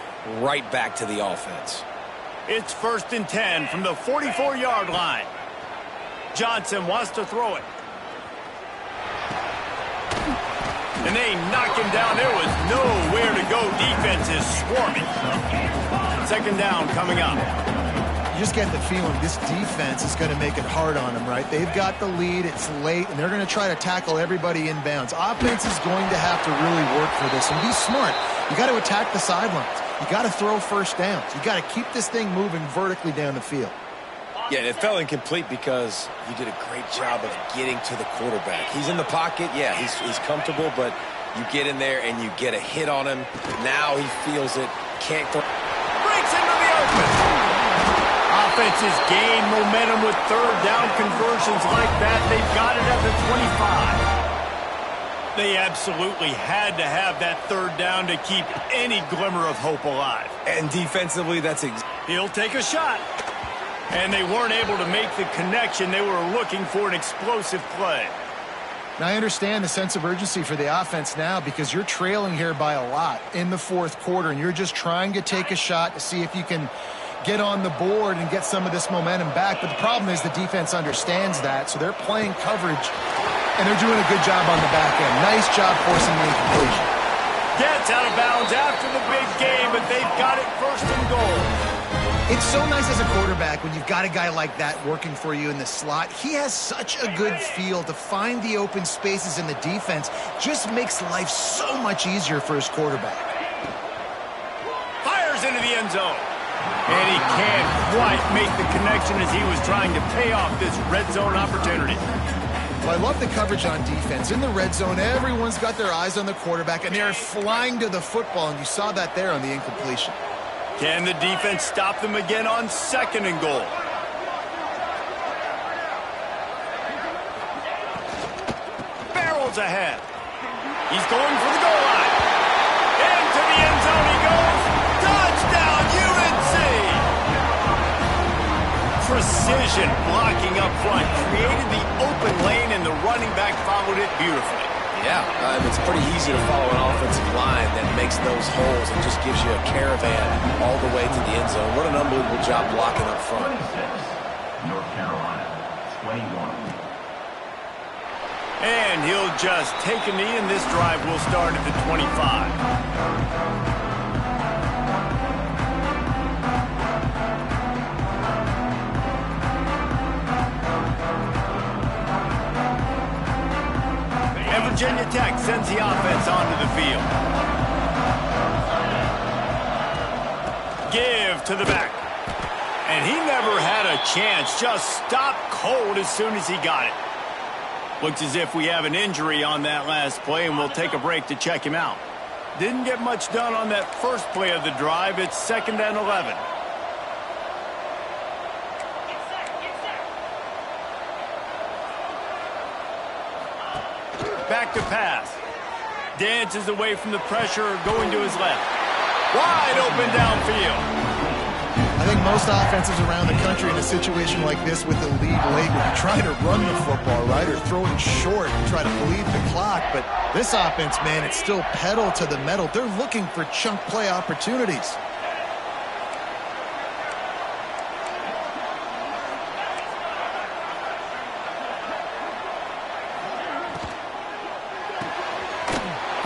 Speaker 3: right back to the offense.
Speaker 1: It's 1st and 10 from the 44-yard line. Johnson wants to throw it. And they knock him down. There was nowhere to go. Defense is swarming. Second down coming up.
Speaker 2: You just get the feeling this defense is going to make it hard on them, right? They've got the lead. It's late, and they're going to try to tackle everybody inbounds. Offense is going to have to really work for this and be smart. You got to attack the sidelines. You got to throw first downs. You got to keep this thing moving vertically down the field.
Speaker 3: Yeah, and it fell incomplete because you did a great job of getting to the quarterback. He's in the pocket. Yeah, he's comfortable, but you get in there and you get a hit on him. Now he feels it. Can't throw.
Speaker 1: Breaks into the open. Offenses gain momentum with third down conversions like that. They've got it at the 25. They absolutely had to have that third down to keep any glimmer of hope alive.
Speaker 3: And defensively,
Speaker 1: he'll take a shot. And they weren't able to make the connection. They were looking for an explosive play.
Speaker 2: Now, I understand the sense of urgency for the offense now because you're trailing here by a lot in the fourth quarter, and you're just trying to take a shot to see if you can get on the board and get some of this momentum back. But the problem is the defense understands that, so they're playing coverage, and they're doing a good job on the back end. Nice job forcing the incompletion.
Speaker 1: Gets out of bounds after the big game, but they've got it first and goal.
Speaker 2: It's so nice as a quarterback when you've got a guy like that working for you in the slot. He has such a good feel to find the open spaces in the defense. Just makes life so much easier for his quarterback.
Speaker 1: Fires into the end zone. And he can't quite make the connection as he was trying to pay off this red zone opportunity.
Speaker 2: Well, I love the coverage on defense. In the red zone, everyone's got their eyes on the quarterback, and they're flying to the football, and you saw that there on the incompletion.
Speaker 1: Can the defense stop them again on second and goal? Barrels ahead. He's going for the goal line. Into the end zone he goes. Touchdown, UNC! Precision blocking up front. Created the open lane, and the running back followed it beautifully.
Speaker 3: Yeah, it's pretty easy to follow an offensive line that makes those holes and just gives you a caravan all the way to the end zone. What an unbelievable job blocking up front.
Speaker 4: North Carolina, 21.
Speaker 1: And he'll just take a knee, and this drive will start at the 25. Virginia Tech sends the offense onto the field. Give to the back. And he never had a chance. Just stopped cold as soon as he got it. Looks as if we have an injury on that last play, and we'll take a break to check him out. Didn't get much done on that first play of the drive. It's 2nd and 11. Back to pass. Dances away from the pressure, going to his left. Wide open downfield.
Speaker 2: I think most offenses around the country in a situation like this with the lead late would be trying to run the football, right, or throw it short and try to bleed the clock. But this offense, man, it's still pedal to the metal. They're looking for chunk play opportunities.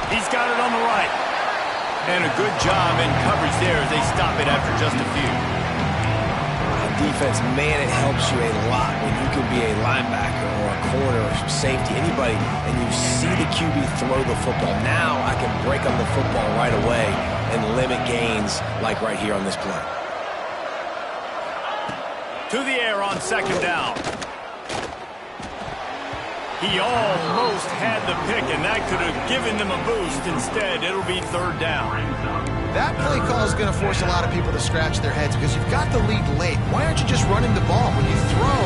Speaker 1: He's got it on the right. And a good job in coverage there as they stop it after just a few.
Speaker 3: Defense, man, it helps you a lot when you can be a linebacker or a corner or safety, anybody, and you see the QB throw the football. Now I can break on the football right away and limit gains like right here on this play.
Speaker 1: To the air on 2nd down. He almost had the pick, and that could have given them a boost. Instead, it'll be 3rd down.
Speaker 2: That play call is going to force a lot of people to scratch their heads because you've got the lead late. Why aren't you just running the ball? When you throw,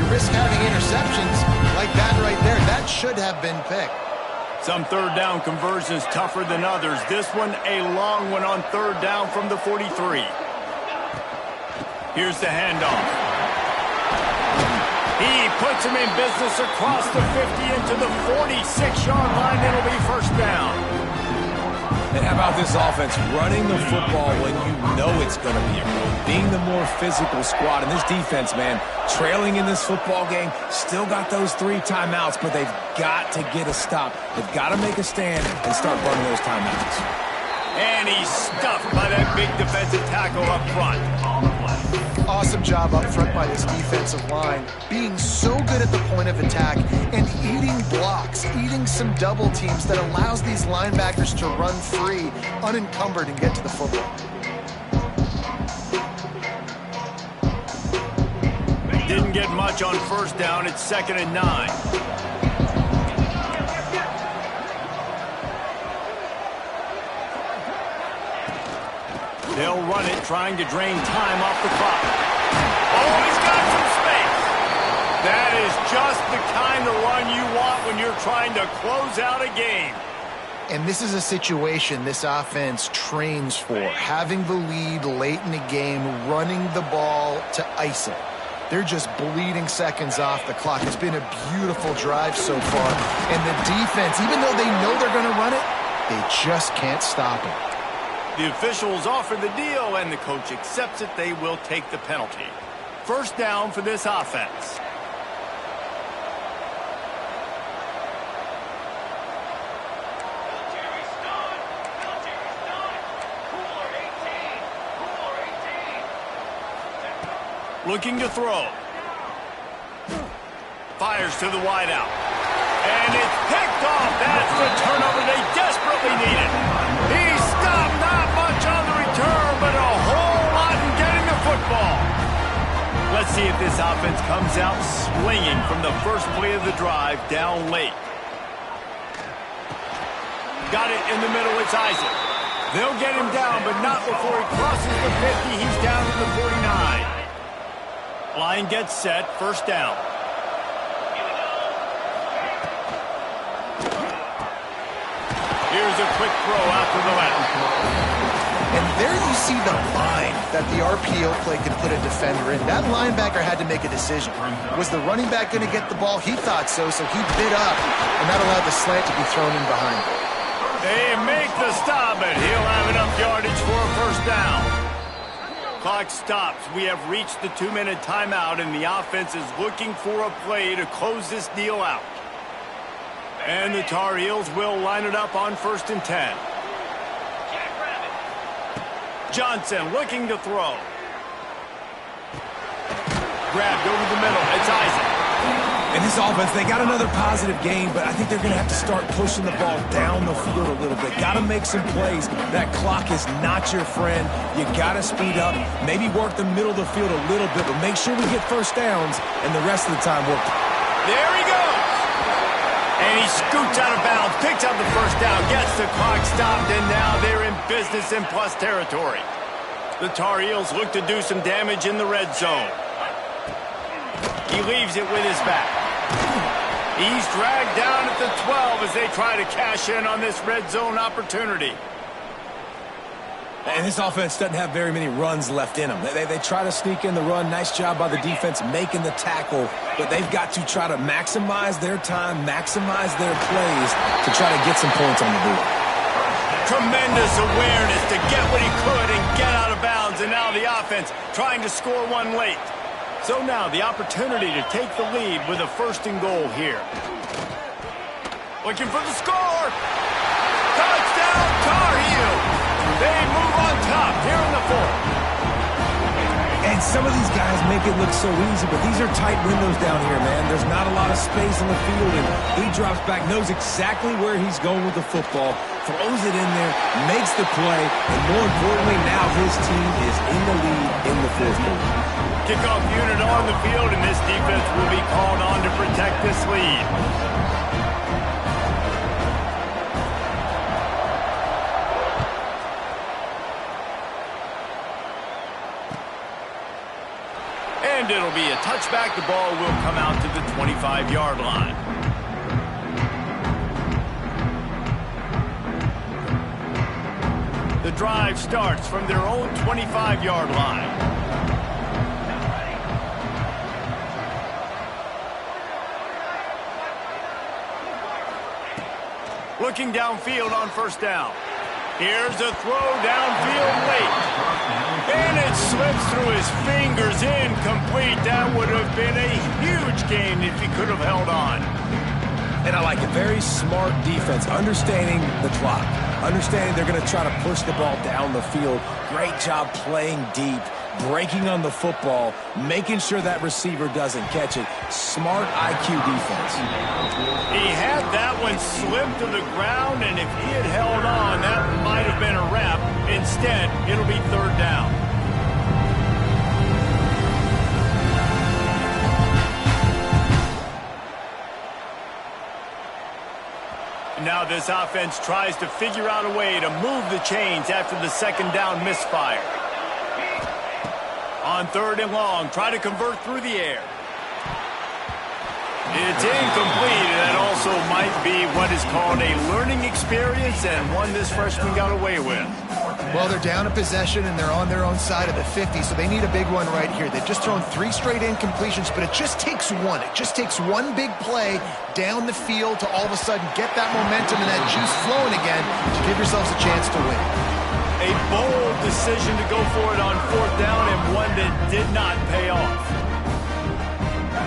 Speaker 2: you risk having interceptions like that right there. That should have been picked.
Speaker 1: Some 3rd down conversions tougher than others. This one, a long one on 3rd down from the 43. Here's the handoff. He puts him in business across the 50 into the 46-yard line. It'll be 1st down.
Speaker 3: And how about this offense running the football when you know it's going to be a run? Being the more physical squad. And this defense, man, trailing in this football game, still got those 3 timeouts, but they've got to get a stop. They've got to make a stand and start burning those timeouts.
Speaker 1: And he's stuffed by that big defensive tackle up front.
Speaker 2: Awesome job up front by this defensive line, being so good at the point of attack and eating blocks, eating some double teams that allows these linebackers to run free, unencumbered, and get to the football.
Speaker 1: Didn't get much on first down. It's 2nd and 9. They'll run it, trying to drain time off the clock. Oh, he's got some space. That is just the kind of run you want when you're trying to close out a game.
Speaker 2: And this is a situation this offense trains for, having the lead late in the game, running the ball to ice it. They're just bleeding seconds off the clock. It's been a beautiful drive so far. And the defense, even though they know they're going to run it, they just can't stop it.
Speaker 1: The officials offer the deal, and the coach accepts it. They will take the penalty. First down for this offense. Looking to throw. Fires to the wideout. And it's picked off. That's the turnover they desperately needed. He stopped, not much on the return, but a whole lot in getting the football. Let's see if this offense comes out swinging from the first play of the drive down late. Got it in the middle. It's Isaac. They'll get him down, but not before he crosses the 50. He's down to the 49. Line gets set. First down. Here's a quick throw out to the left.
Speaker 2: And there you see the bind that the RPO play can put a defender in. That linebacker had to make a decision. Was the running back going to get the ball? He thought so, so he bit up, and that allowed the slant to be thrown in behind.
Speaker 1: They make the stop, and he'll have enough yardage for a first down. Clock stops. We have reached the 2-minute timeout, and the offense is looking for a play to close this deal out. And the Tar Heels will line it up on 1st and 10. Johnson looking to throw. Grabbed over the middle. It's Isaac.
Speaker 3: And this offense, they got another positive game, but I think they're going to have to start pushing the ball down the field a little bit. Got to make some plays. That clock is not your friend. You got to speed up, maybe work the middle of the field a little bit, but make sure we get first downs and the rest of the time work.
Speaker 1: There he goes. And he scoots out of bounds, picks up the first down, gets the clock stopped, and now they're in business in plus territory. The Tar Heels look to do some damage in the red zone. He leaves it with his back. He's dragged down at the 12 as they try to cash in on this red zone opportunity.
Speaker 3: And this offense doesn't have very many runs left in them. They try to sneak in the run. Nice job by the defense making the tackle. But they've got to try to maximize their time, maximize their plays to try to get some points on the board.
Speaker 1: Tremendous awareness to get what he could and get out of bounds. And now the offense trying to score one late. So now the opportunity to take the lead with a 1st and goal here. Looking for the score. Touchdown, Tar Heels. They move on top here in the 4th.
Speaker 3: And some of these guys make it look so easy, but these are tight windows down here, man. There's not a lot of space on the field, and he drops back, knows exactly where he's going with the football, throws it in there, makes the play, and more importantly, now his team is in the lead in the 4th quarter.
Speaker 1: Kickoff unit on the field, and this defense will be called on to protect this lead. And it'll be a touchback. The ball will come out to the 25-yard line. The drive starts from their own 25-yard line. Looking downfield on first down. Here's a throw downfield late. And it slips through his fingers, incomplete. That would have been a huge gain if he could have held on.
Speaker 3: And I like it. Very smart defense, understanding the clock, understanding they're going to try to push the ball down the field. Great job playing deep, breaking on the football, making sure that receiver doesn't catch it. Smart IQ defense.
Speaker 1: He had that one slip to the ground, and if he had held on, that might have been a wrap. Instead, it'll be third down. Now this offense tries to figure out a way to move the chains after the second down misfire. On third and long, try to convert through the air. It's incomplete, and that also might be what is called a learning experience, and one this freshman got away with.
Speaker 2: Well, they're down a possession, and they're on their own side of the 50, so they need a big one right here. They've just thrown 3 straight incompletions, but it just takes one. It just takes one big play down the field to all of a sudden get that momentum and that juice flowing again to give yourselves a chance to win.
Speaker 1: A bold decision to go for it on fourth down, and one that did not pay off.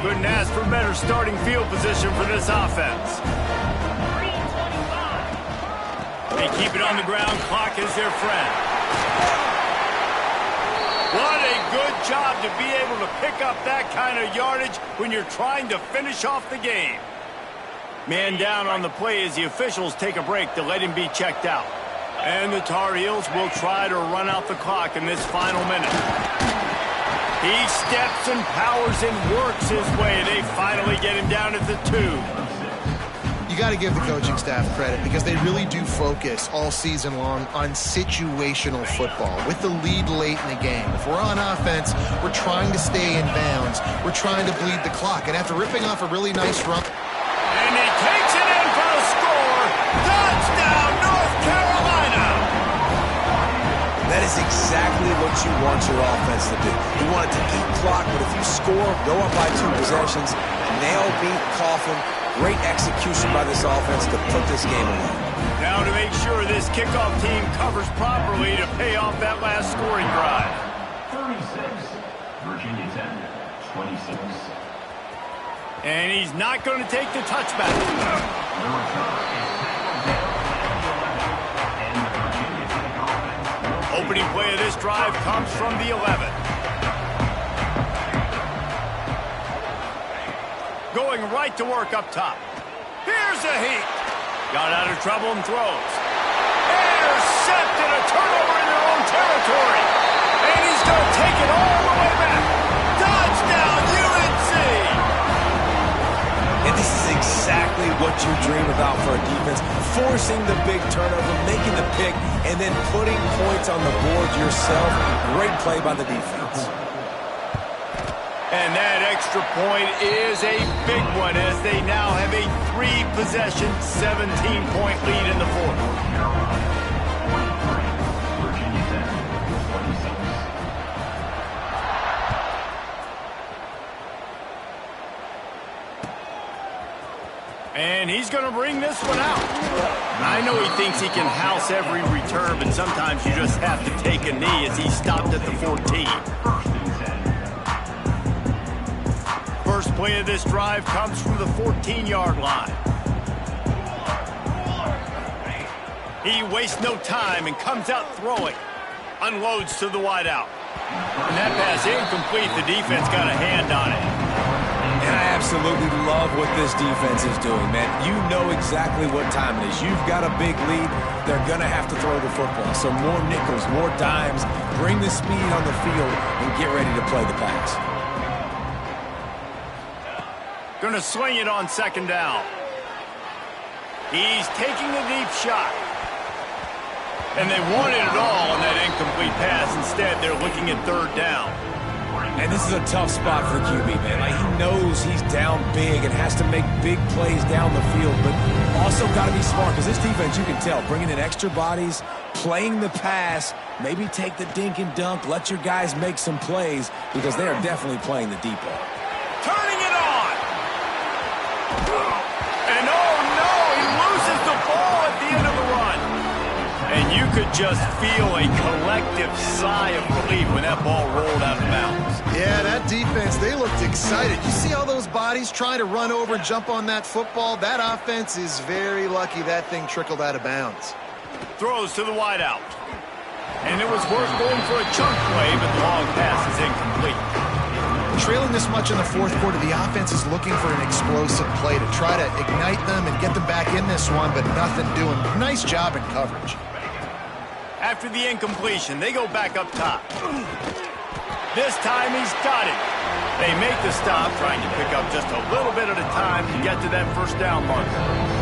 Speaker 1: Couldn't ask for better starting field position for this offense. They keep it on the ground. Clock is their friend. What a good job to be able to pick up that kind of yardage when you're trying to finish off the game. Man down on the play as the officials take a break to let him be checked out. And the Tar Heels will try to run out the clock in this final minute. He steps and powers and works his way. They finally get him down at the 2.
Speaker 2: You got to give the coaching staff credit because they really do focus all season long on situational football with the lead late in the game. If we're on offense, we're trying to stay in bounds. We're trying to bleed the clock. And after ripping off a really nice run.
Speaker 1: And he takes it in for a score. Touchdown, North Carolina.
Speaker 3: That is exactly what you want your offense to do. You want it to eat clock, but if you score, go up by 2 possessions, nail beat Coughlin. Great execution by this offense to put this game away.
Speaker 1: Now to make sure this kickoff team covers properly to pay off that last scoring drive.
Speaker 4: 36, Virginia Tech, 26.
Speaker 1: And he's not going to take the touchback. Opening play of this drive comes from the 11. Going right to work up top. Here's a heat. Got out of trouble and throws. Intercepted, a turnover in their own territory. And he's going to take it all the way back. Touchdown, UNC!
Speaker 3: And this is exactly what you dream about for a defense. Forcing the big turnover, making the pick, and then putting points on the board yourself. Great play by the defense.
Speaker 1: And that extra point is a big one as they now have a 3-possession, 17-point lead in the fourth.
Speaker 4: Virginia Tech, 26.
Speaker 1: And he's going to bring this one out. I know he thinks he can house every return, but sometimes you just have to take a knee as he stopped at the 14. First play of this drive comes from the 14-yard line. He wastes no time and comes out throwing. Unloads to the wideout. And that pass incomplete. The defense got a hand on it.
Speaker 3: And I absolutely love what this defense is doing, man. You know exactly what time it is. You've got a big lead. They're going to have to throw the football. So more nickels, more dimes. Bring the speed on the field and get ready to play the pass.
Speaker 1: Going to swing it on second down. He's taking a deep shot. And they wanted it all on that incomplete pass. Instead, they're looking at third down.
Speaker 3: And this is a tough spot for QB, man. Like, he knows he's down big and has to make big plays down the field, but also got to be smart because this defense, you can tell, bringing in extra bodies, playing the pass, maybe take the dink and dunk, let your guys make some plays because they are definitely playing the deep ball.
Speaker 1: Turning it on. And oh no, he loses the ball at the end of the run. And you could just feel a collective sigh of relief when that ball rolled out of bounds.
Speaker 2: Yeah, that defense, they looked excited. You see all those bodies trying to run over and jump on that football? That offense is very lucky that thing trickled out of bounds.
Speaker 1: Throws to the wideout. And it was worth going for a chunk play, but the long pass is incomplete.
Speaker 2: Trailing this much in the fourth quarter, the offense is looking for an explosive play to try to ignite them and get them back in this one, but nothing doing. Nice job in coverage.
Speaker 1: After the incompletion, they go back up top. This time he's got it. They make the stop, trying to pick up just a little bit at a time to get to that first down marker.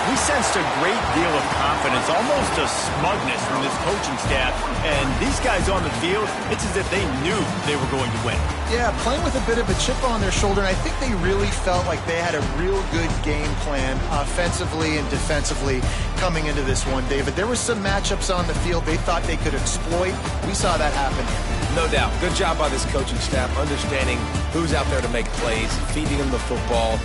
Speaker 1: We sensed a great deal of confidence, almost a smugness from this coaching staff. And these guys on the field, it's as if they knew they were going to win.
Speaker 2: Yeah, playing with a bit of a chip on their shoulder, and I think they really felt like they had a real good game plan offensively and defensively coming into this one, David. There were some matchups on the field they thought they could exploit. We saw that happen.
Speaker 3: No doubt. Good job by this coaching staff, understanding who's out there to make plays, feeding them the football.